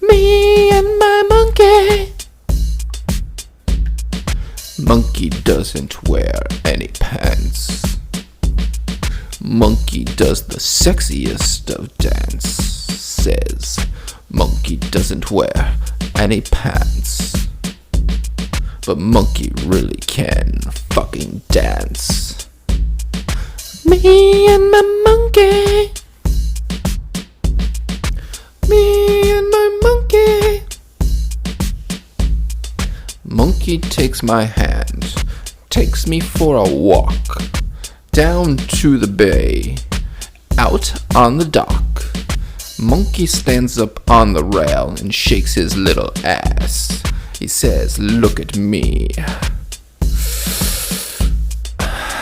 Me and my monkey. Monkey doesn't wear any pants. Monkey does the sexiest of dances. Monkey doesn't wear any pants. But monkey really can fucking dance. Me and my monkey. Me and my monkey. Monkey takes my hand, takes me for a walk, down to the bay, out on the dock. Monkey stands up on the rail and shakes his little ass. He says, "Look at me.